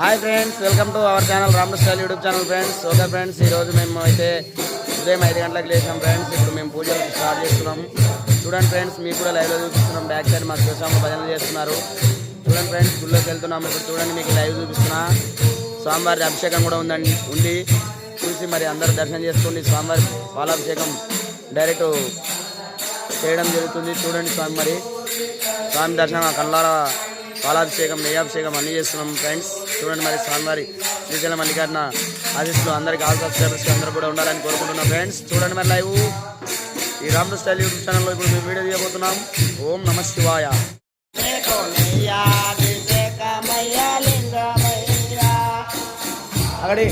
Hi friends, welcome to our channel Ram style YouTube channel friends. Okay friends, ఈరోజు మేము అయితే ఉదయం 5 గంటలకు లేచాం ఫ్రెండ్స్. ఇప్పుడు మేము పూజలు స్టార్ట్ చేస్తున్నాం. చూడండి ఫ్రెండ్స్, మీకు కూడా లైవ్లో చూపిస్తున్నాం. బ్యాక్ సైడ్ మా శివస్వామి భజనలు చేస్తున్నారు. చూడండి ఫ్రెండ్స్, గుళ్ళోకి వెళ్తున్నాం. ఇప్పుడు చూడండి, మీకు లైవ్ చూపిస్తున్నా. స్వామివారి అభిషేకం కూడా ఉంది. చూసి మరి అందరూ దర్శనం చేసుకోండి. స్వామివారి పాలాభిషేకం డైరెక్ట్ చేయడం జరుగుతుంది. చూడండి స్వామి దర్శనం కళ్ళారా పాలాభిషేకం, నెయ్యాభిషేకం అన్నీ చేస్తున్నాం ఫ్రెండ్స్. చూడండి మరి స్వామివారి శ్రీశైలం మల్లికార్జున ఆశీస్సులు అందరికీ ఆల్ సబ్స్క్రైబర్స్కి అందరూ కూడా ఉండాలని కోరుకుంటున్నాం ఫ్రెండ్స్. చూడండి మరి లైవ్ ఈ రామ్ స్టైల్ యూట్యూబ్ ఛానల్లో ఇప్పుడు మేము వీడియో తీయబోతున్నాం. ఓం నమ శివాయ. అక్కడి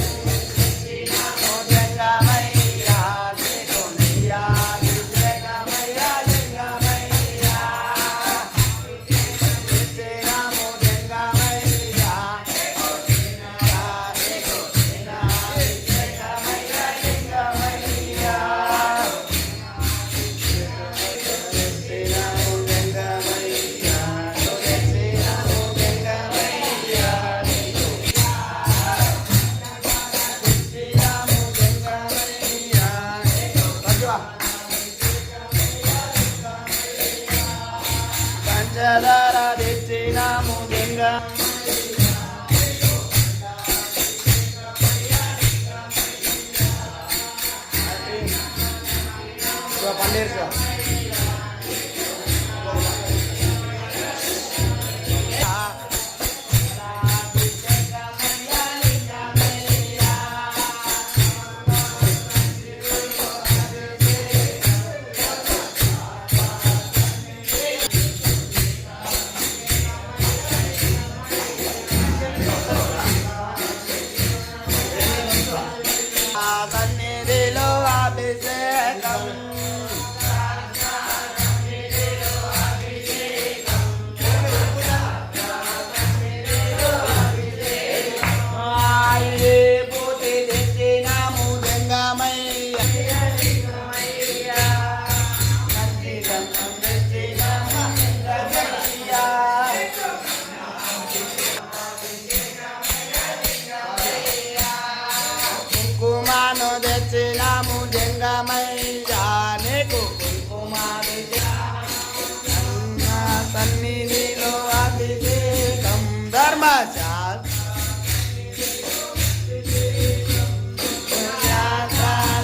సన్నిధిలో అభిషేకం ధర్మశాల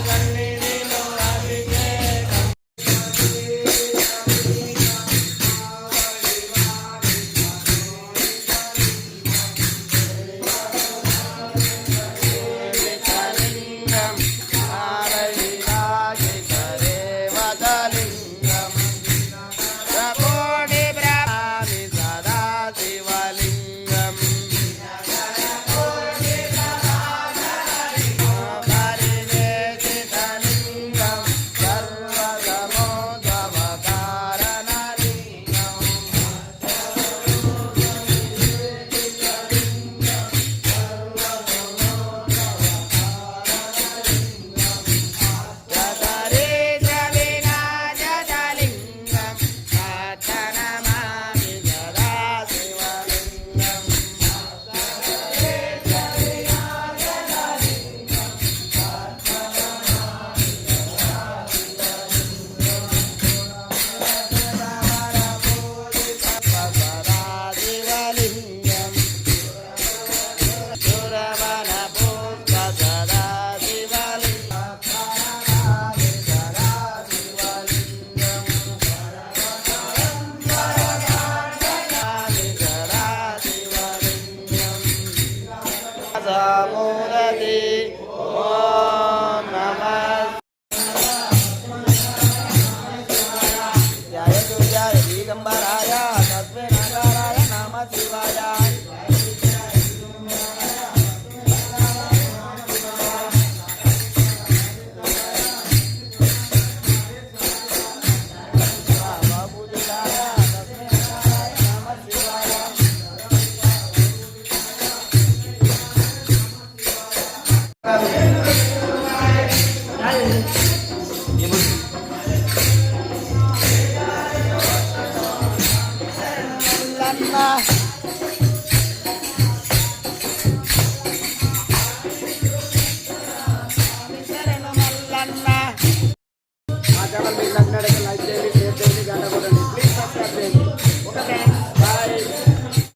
సన్నిధిలో అభిషేకం ఛానల్ మీకు